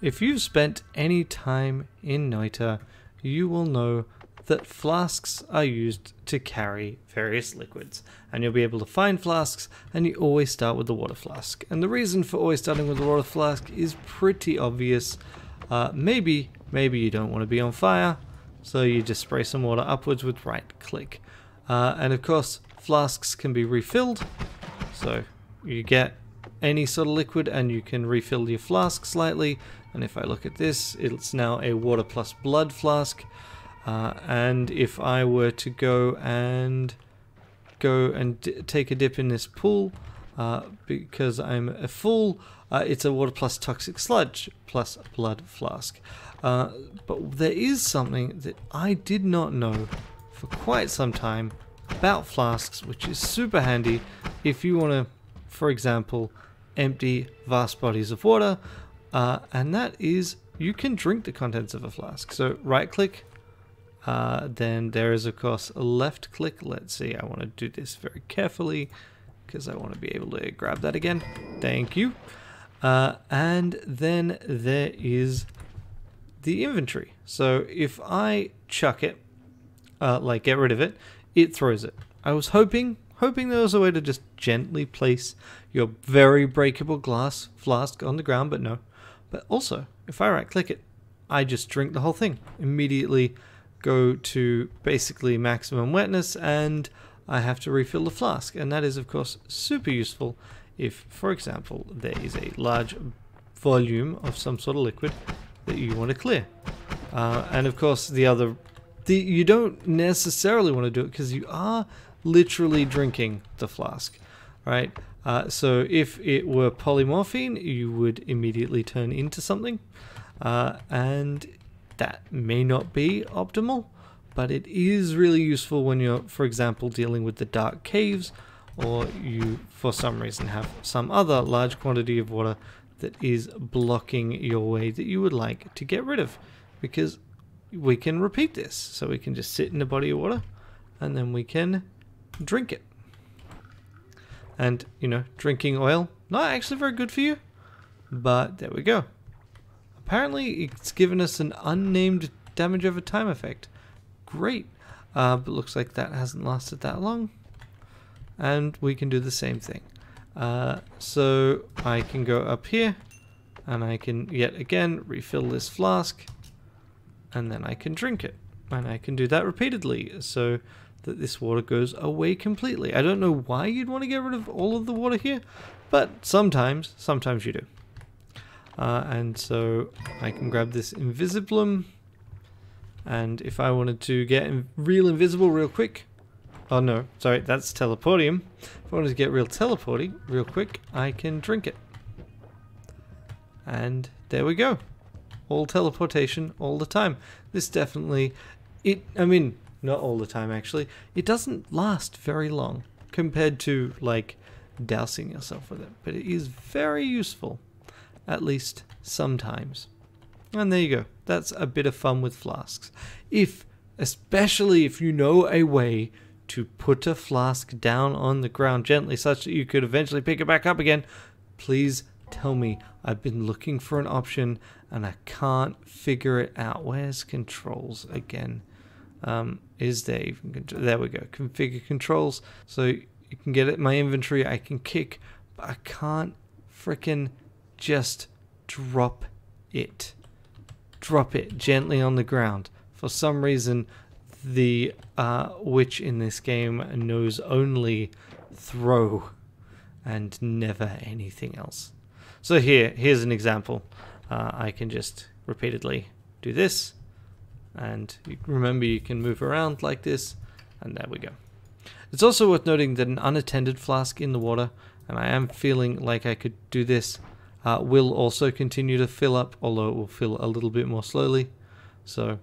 if you've spent any time in Noita, you will know that flasks are used to carry various liquids, and you'll be able to find flasks, and you always start with the water flask. And the reason for always starting with the water flask is pretty obvious. Maybe you don't want to be on fire, so you just spray some water upwards with right click. And of course, flasks can be refilled, so you get any sort of liquid and you can refill your flask slightly. And if I look at this, it's now a water plus blood flask. And if I were to go and take a dip in this pool, because I'm a fool, it's a water plus toxic sludge plus blood flask. But there is something that I did not know for quite some time about flasks, which is super handy if you want to, for example, empty vast bodies of water, and that is you can drink the contents of a flask. So right click, then there is of course a left click. Let's see, I want to do this very carefully because I want to be able to grab that again. Thank you. And then there is the inventory. So if I chuck it, like get rid of it, it throws it. I was hoping there was a way to just gently place your very breakable glass flask on the ground, but no. But also, if I right click it, I just drink the whole thing. Immediately go to basically maximum wetness, and I have to refill the flask. And that is of course super useful if, for example, there is a large volume of some sort of liquid that you want to clear. And of course you don't necessarily want to do it because you are literally drinking the flask, right? So if it were polymorphine, you would immediately turn into something, and that may not be optimal, but it is really useful when you're, for example, dealing with the dark caves, or you for some reason have some other large quantity of water that is blocking your way that you would like to get rid of, because we can repeat this. So we can just sit in a body of water and then we can drink it. And, you know, drinking oil, not actually very good for you, but there we go. Apparently it's given us an unnamed damage over time effect. Great. But looks like that hasn't lasted that long. And we can do the same thing. So I can go up here and I can yet again refill this flask, and then I can drink it. And I can do that repeatedly so that this water goes away completely. I don't know why you'd want to get rid of all of the water here, but sometimes you do. And so I can grab this Invisiblum, and if I wanted to get real invisible real quick, oh no, sorry, that's Teleportium. If I wanted to get real teleporting real quick, I can drink it. And there we go. All teleportation all the time. This definitely, I mean, not all the time actually. It doesn't last very long compared to like dousing yourself with it, but it is very useful, at least sometimes. And there you go. That's a bit of fun with flasks. Especially if you know a way to put a flask down on the ground gently such that you could eventually pick it back up again, please tell me. I've been looking for an option and I can't figure it out. Where's controls again? Is there even control? There we go. Configure controls. So you can get it in my inventory. I can kick, but I can't frickin' just drop it. Drop it gently on the ground. For some reason, the witch in this game knows only throw and never anything else. So here's an example. I can just repeatedly do this, and remember you can move around like this, and there we go. It's also worth noting that an unattended flask in the water, and I am feeling like I could do this, will also continue to fill up, although it will fill a little bit more slowly. So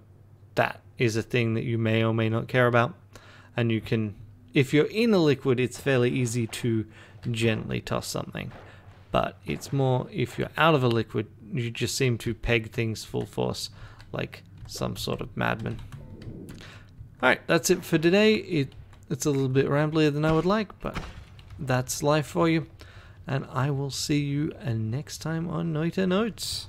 that is a thing that you may or may not care about. And you can, if you're in a liquid, it's fairly easy to gently toss something. But it's more if you're out of a liquid, you just seem to peg things full force like some sort of madman. Alright, that's it for today. It's a little bit ramblier than I would like, but that's life for you. And I will see you next time on Noita Notes.